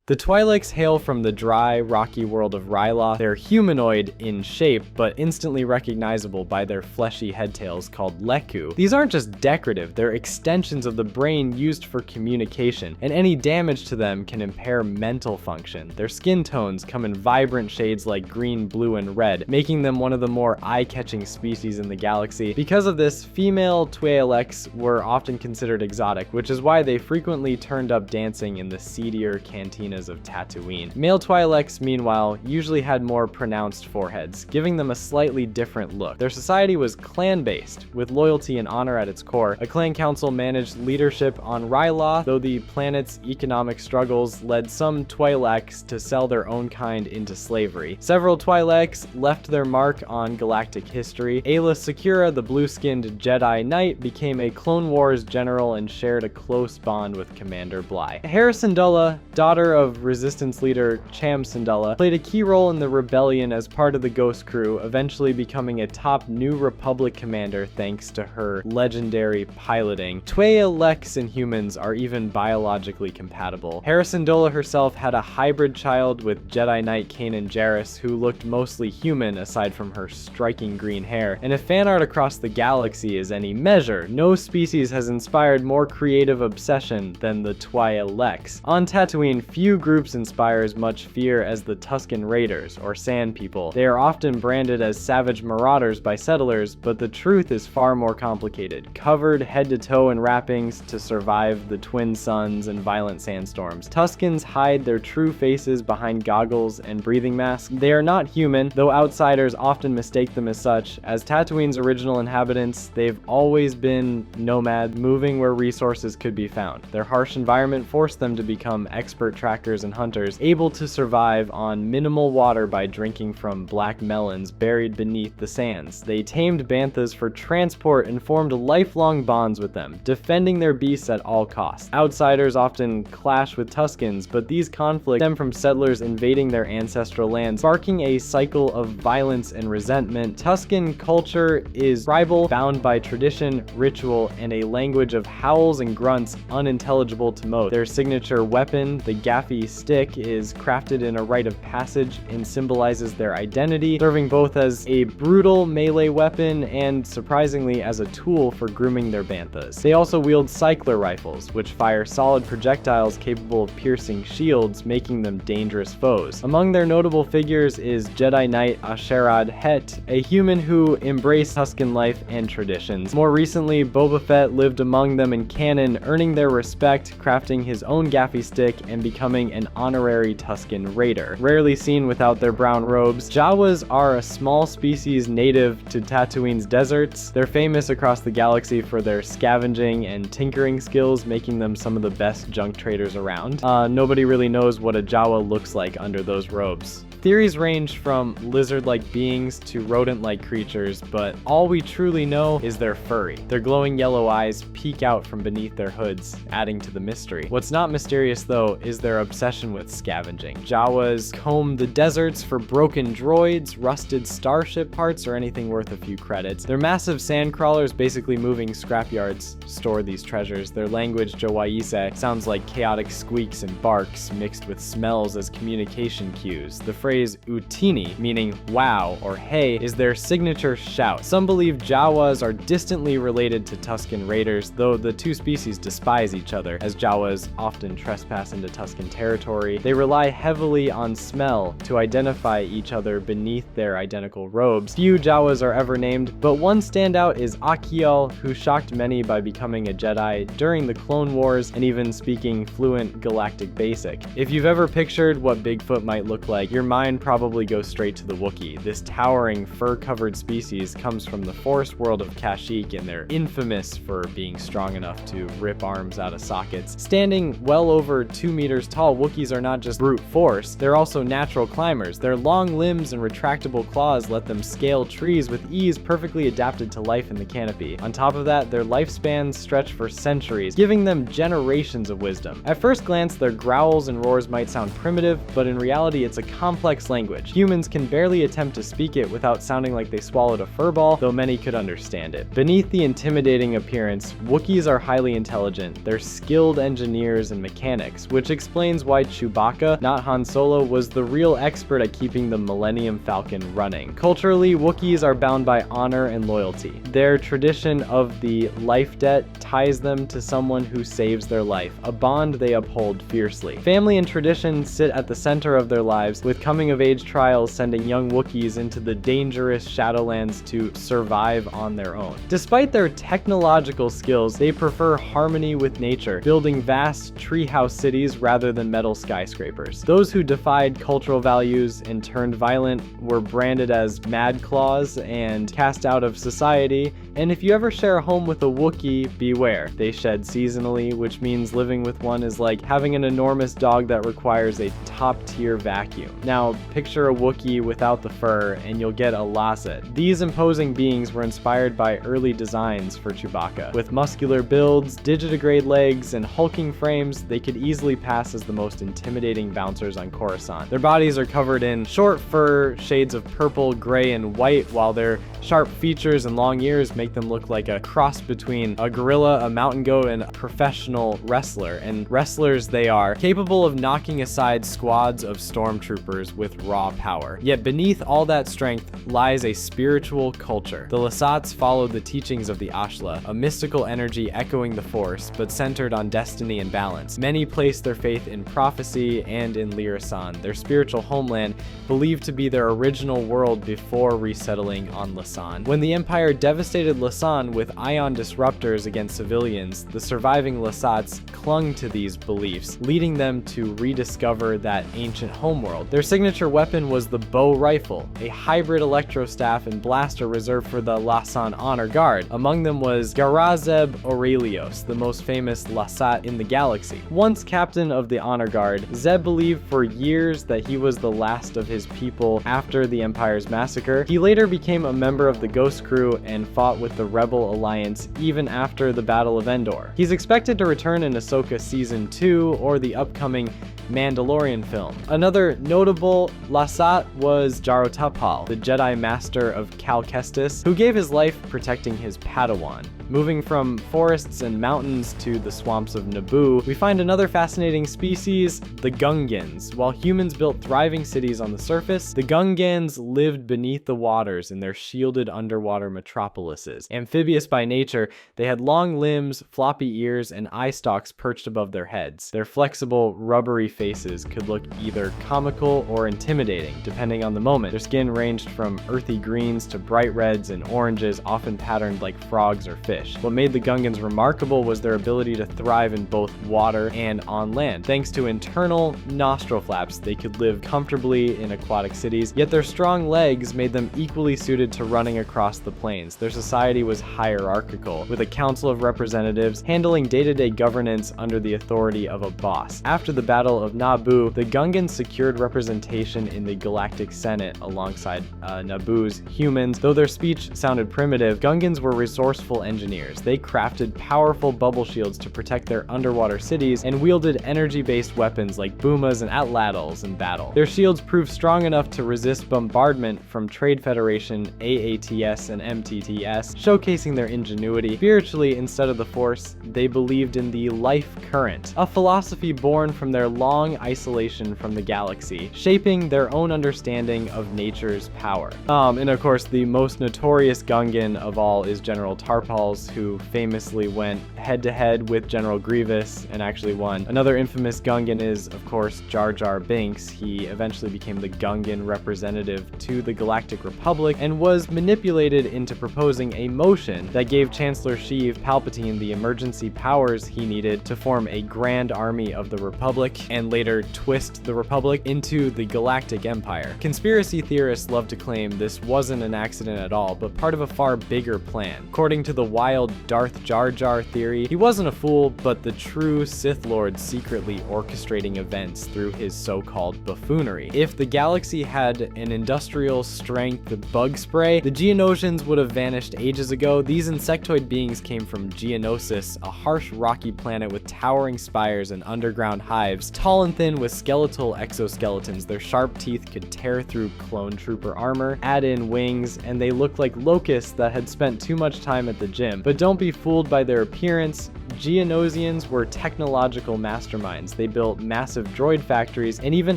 The Twi'leks hail from the dry, rocky world of Ryloth. They're humanoid in shape, but instantly recognizable by their fleshy headtails called Leku. These aren't just decorative, they're extensions of the brain used for communication, and any damage to them can impair mental function. Their skin tones come in vibrant shades like green, blue, and red, making them one of the more eye-catching species in the galaxy. Because of this, female Twi'leks were often considered exotic, which is why they frequently turned up dancing in the seedier cantinas of Tatooine. Male Twi'leks, meanwhile, usually had more pronounced foreheads, giving them a slightly different look. Their society was clan-based, with loyalty and honor at its core. A clan council managed leadership on Ryloth, though the planet's economic struggles led some Twi'leks to sell their own kind into slavery. Several Twi'leks left their mark on galactic history. Aayla Secura, the blue-skinned Jedi Knight, became a Clone Wars general and shared a close bond with Commander Bly. Hera Syndulla, daughter of Resistance leader Cham Syndulla, played a key role in the rebellion as part of the Ghost Crew, eventually becoming a top New Republic commander thanks to her legendary piloting. Twi'leks and humans are even biologically compatible. Hera Syndulla herself had a hybrid child with Jedi Knight Kanan Jarrus, who looked mostly human aside from her striking green hair. And if fan art across the galaxy is any measure, no species has inspired more creative obsession than the Twi'leks. On Tatooine, few groups inspire as much fear as the Tusken Raiders, or Sand People. They are often branded as savage marauders by settlers, but the truth is far more complicated. Covered head to toe in wrappings to survive the twin suns and violent sandstorms, Tuskens hide their true faces behind goggles and breathing masks. They are not human, though outsiders often mistake them as such. As Tatooine's original inhabitants, they've always been nomads, moving where resources could be found. Their harsh environment forced them to become expert trackers and hunters, able to survive on minimal water by drinking from black melons buried beneath the sands. They tamed banthas for transport and formed lifelong bonds with them, defending their beasts at all costs. Outsiders often clash with Tuskens, but these conflicts stem from settlers invading their ancestral lands, sparking a cycle of violence and resentment. Tusken culture is tribal, bound by tradition, ritual, and a language of howls and grunts unintelligible to most. Their signature weapon, the Gaffi stick, is crafted in a rite of passage and symbolizes their identity, serving both as a brutal melee weapon and, surprisingly, as a tool for grooming their banthas. They also wield cycler rifles, which fire solid projectiles capable of piercing shields, making them dangerous foes. Among their notable figures is Jedi Knight Asherad Hutt, a human who embraced Tusken life and traditions. More recently, Boba Fett lived among them in canon, earning their respect, crafting his own Gaffi stick and becoming an honorary Tusken Raider. Rarely seen without their brown robes, Jawas are a small species native to Tatooine's deserts. They're famous across the galaxy for their scavenging and tinkering skills, making them some of the best junk traders around. Nobody really knows what a Jawa looks like under those robes. Theories range from lizard-like beings to rodent-like creatures, but all we truly know is they're furry. Their glowing yellow eyes peek out from beneath their hoods, adding to the mystery. What's not mysterious, though, is their obsession with scavenging. Jawas comb the deserts for broken droids, rusted starship parts, or anything worth a few credits. Their massive sand crawlers, basically moving scrapyards, store these treasures. Their language, Jawaise, sounds like chaotic squeaks and barks mixed with smells as communication cues. The phrase Utini, meaning wow or hey, is their signature shout. Some believe Jawas are distantly related to Tusken Raiders, though the two species despise each other, as Jawas often trespass into Tusken territory. They rely heavily on smell to identify each other beneath their identical robes. Few Jawas are ever named, but one standout is Achiel, who shocked many by becoming a Jedi during the Clone Wars and even speaking fluent Galactic Basic. If you've ever pictured what Bigfoot might look like, your mind probably goes straight to the Wookiee. This towering, fur-covered species comes from the forest world of Kashyyyk, and they're infamous for being strong enough to rip arms out of sockets. Standing well over 2 meters tall, Wookiees are not just brute force, they're also natural climbers. Their long limbs and retractable claws let them scale trees with ease, perfectly adapted to life in the canopy. On top of that, their lifespans stretch for centuries, giving them generations of wisdom. At first glance, their growls and roars might sound primitive, but in reality, it's a complex language. Humans can barely attempt to speak it without sounding like they swallowed a furball, though many could understand it. Beneath the intimidating appearance, Wookiees are highly intelligent. They're skilled engineers and mechanics, which explains explains why Chewbacca, not Han Solo, was the real expert at keeping the Millennium Falcon running. Culturally, Wookiees are bound by honor and loyalty. Their tradition of the life debt ties them to someone who saves their life, a bond they uphold fiercely. Family and tradition sit at the center of their lives, with coming-of-age trials sending young Wookiees into the dangerous Shadowlands to survive on their own. Despite their technological skills, they prefer harmony with nature, building vast treehouse cities rather than metal skyscrapers. Those who defied cultural values and turned violent were branded as mad claws and cast out of society, and if you ever share a home with a Wookiee, beware. They shed seasonally, which means living with one is like having an enormous dog that requires a top-tier vacuum. Now, picture a Wookiee without the fur, and you'll get a Lasat. These imposing beings were inspired by early designs for Chewbacca. With muscular builds, digitigrade legs, and hulking frames, they could easily pass as the most intimidating bouncers on Coruscant. Their bodies are covered in short fur, shades of purple, gray, and white, while their sharp features and long ears make them look like a cross between a gorilla, a mountain goat, and a professional wrestler. And wrestlers they are, capable of knocking aside squads of stormtroopers with raw power. Yet beneath all that strength lies a spiritual culture. The Lasats followed the teachings of the Ashla, a mystical energy echoing the Force, but centered on destiny and balance. Many place their faith in prophecy and in Lyrasan, their spiritual homeland, believed to be their original world before resettling on Lasan. When the Empire devastated Lasan with ion disruptors against civilians, the surviving Lasats clung to these beliefs, leading them to rediscover that ancient homeworld. Their signature weapon was the bow rifle, a hybrid electrostaff and blaster reserved for the Lasan Honor Guard. Among them was Garazeb Aurelios, the most famous Lasat in the galaxy. Once captain of the Honor Guard, Zeb believed for years that he was the last of his people after the Empire's massacre. He later became a member of the Ghost Crew and fought with the Rebel Alliance even after the Battle of Endor. He's expected to return in Ahsoka Season 2 or the upcoming Mandalorian film. Another notable Lasat was Jaro Tapal, the Jedi Master of Cal Kestis, who gave his life protecting his Padawan. Moving from forests and mountains to the swamps of Naboo, we find another fascinating species, the Gungans. While humans built thriving cities on the surface, the Gungans lived beneath the waters in their shielded underwater metropolises. Amphibious by nature, they had long limbs, floppy ears, and eye stalks perched above their heads. Their flexible, rubbery faces could look either comical or intimidating, depending on the moment. Their skin ranged from earthy greens to bright reds and oranges, often patterned like frogs or fish. What made the Gungans remarkable was their ability to thrive in both water and on land. Thanks to internal nostril flaps, they could live comfortably in aquatic cities, yet their strong legs made them equally suited to running across the plains. Their society was hierarchical, with a council of representatives handling day-to-day governance under the authority of a boss. After the Battle of Naboo, the Gungans secured representation in the Galactic Senate alongside Naboo's humans. Though their speech sounded primitive, Gungans were resourceful engineers. They crafted powerful bubble shields to protect their underwater cities and wielded energy-based weapons like boomas and atlatls in battle. Their shields proved strong enough to resist bombardment from Trade Federation, AATS, and MTTS, showcasing their ingenuity. Spiritually, instead of the Force, they believed in the life current, a philosophy born from their long isolation from the galaxy, shaping their own understanding of nature's power. And of course, the most notorious Gungan of all is General Tarpals, who famously went head-to-head with General Grievous and actually won. Another infamous Gungan is, of course, Jar Jar Binks. He eventually became the Gungan representative to the Galactic Republic and was manipulated into proposing a motion that gave Chancellor Sheev Palpatine the emergency powers he needed to form a grand army of the Republic and later twist the Republic into the Galactic Empire. Conspiracy theorists love to claim this wasn't an accident at all, but part of a far bigger plan. According to the wild Darth Jar Jar theory, he wasn't a fool, but the true Sith Lord secretly orchestrating events through his so-called buffoonery. If the galaxy had an industrial strength bug spray, the Geonosians would have vanished ages ago. These insectoid beings came from Geonosis, a harsh rocky planet with towering spires and underground hives. Tall and thin with skeletal exoskeletons, their sharp teeth could tear through clone trooper armor. Add in wings, and they looked like locusts that had spent too much time at the gym. But don't be fooled by their appearance. Geonosians were technological masterminds. They built massive droid factories and even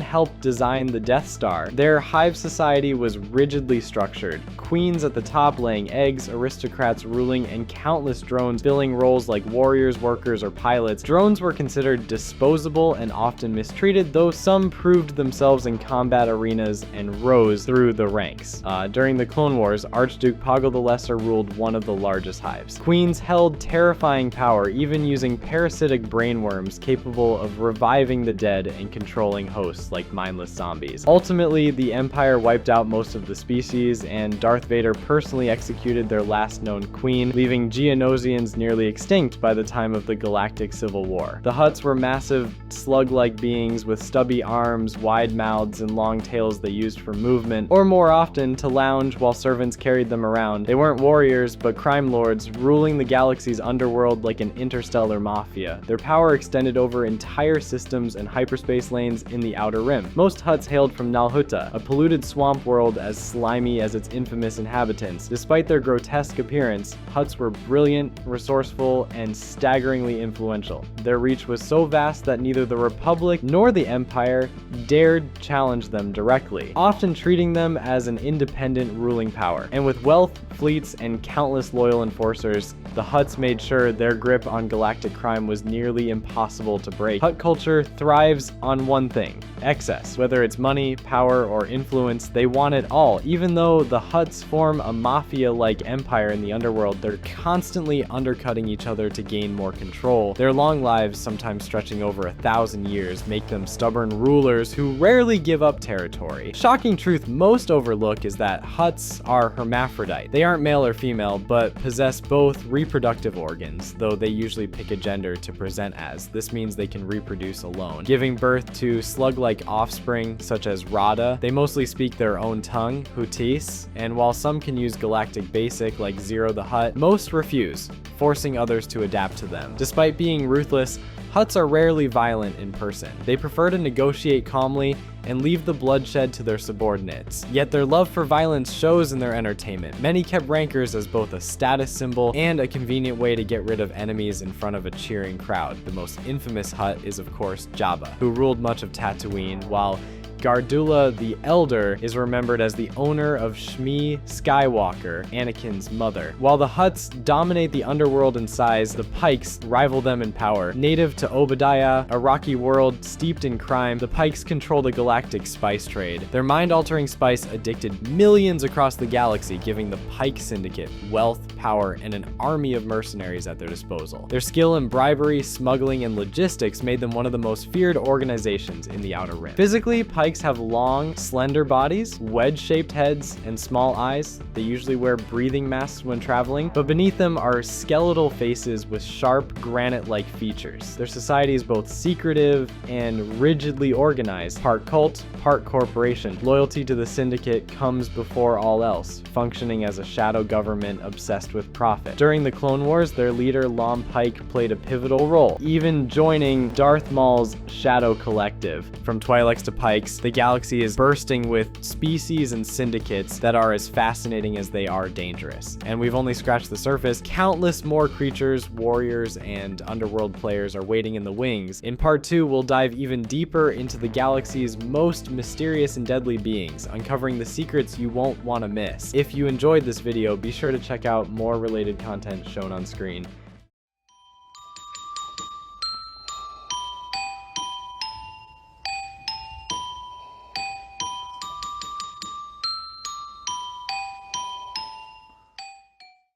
helped design the Death Star. Their hive society was rigidly structured. Queens at the top laying eggs, aristocrats ruling, and countless drones filling roles like warriors, workers, or pilots. Drones were considered disposable and often mistreated, though some proved themselves in combat arenas and rose through the ranks. During the Clone Wars, Archduke Poggle the Lesser ruled one of the largest hives. Queens held terrifying power, even using parasitic brainworms capable of reviving the dead and controlling hosts like mindless zombies. Ultimately, the Empire wiped out most of the species, and Darth Vader personally executed their last known queen, leaving Geonosians nearly extinct by the time of the Galactic Civil War. The Hutts were massive, slug-like beings with stubby arms, wide mouths, and long tails they used for movement, or more often to lounge while servants carried them around. They weren't warriors, but crime lords, ruling the galaxy's underworld like an interstellar mafia. Their power extended over entire systems and hyperspace lanes in the Outer Rim. Most Hutts hailed from Nalhutta, a polluted swamp world as slimy as its infamous inhabitants. Despite their grotesque appearance, Hutts were brilliant, resourceful, and staggeringly influential. Their reach was so vast that neither the Republic nor the Empire dared challenge them directly, often treating them as an independent ruling power. And with wealth, fleets, and countless loyal enforcers, the Hutts made sure their grip on galactic crime was nearly impossible to break. Hutt culture thrives on one thing: excess. Whether it's money, power, or influence, they want it all. Even though the Hutts form a mafia-like empire in the underworld, they're constantly undercutting each other to gain more control. Their long lives, sometimes stretching over 1,000 years, make them stubborn rulers who rarely give up territory. Shocking truth most overlook is that Hutts are hermaphrodite. They aren't male or female, but possess both reproductive organs, though they usually pick a gender to present as. This means they can reproduce alone, giving birth to slug-like offspring such as Rada. They mostly speak their own tongue, Huttese, and while some can use Galactic Basic like Zero the Hutt, most refuse, forcing others to adapt to them. Despite being ruthless, Hutts are rarely violent in person. They prefer to negotiate calmly and leave the bloodshed to their subordinates. Yet their love for violence shows in their entertainment. Many kept rankers as both a status symbol and a convenient way to get rid of enemies in front of a cheering crowd. The most infamous Hutt is of course Jabba, who ruled much of Tatooine, while Gardula the Elder is remembered as the owner of Shmi Skywalker, Anakin's mother. While the Hutts dominate the underworld in size, the Pykes rival them in power. Native to Obadiah, a rocky world steeped in crime, the Pykes control the galactic spice trade. Their mind-altering spice addicted millions across the galaxy, giving the Pyke Syndicate wealth, power, and an army of mercenaries at their disposal. Their skill in bribery, smuggling, and logistics made them one of the most feared organizations in the Outer Rim. Physically, Pykes have long, slender bodies, wedge-shaped heads, and small eyes. They usually wear breathing masks when traveling, but beneath them are skeletal faces with sharp, granite-like features. Their society is both secretive and rigidly organized, part cult, part corporation. Loyalty to the Syndicate comes before all else, functioning as a shadow government obsessed with profit. During the Clone Wars, their leader, Lom Pyke, played a pivotal role, even joining Darth Maul's Shadow Collective. From Twi'leks to Pykes, the galaxy is bursting with species and syndicates that are as fascinating as they are dangerous. And we've only scratched the surface. Countless more creatures, warriors, and underworld players are waiting in the wings. In part 2, we'll dive even deeper into the galaxy's most mysterious and deadly beings, uncovering the secrets you won't want to miss. If you enjoyed this video, be sure to check out more related content shown on screen.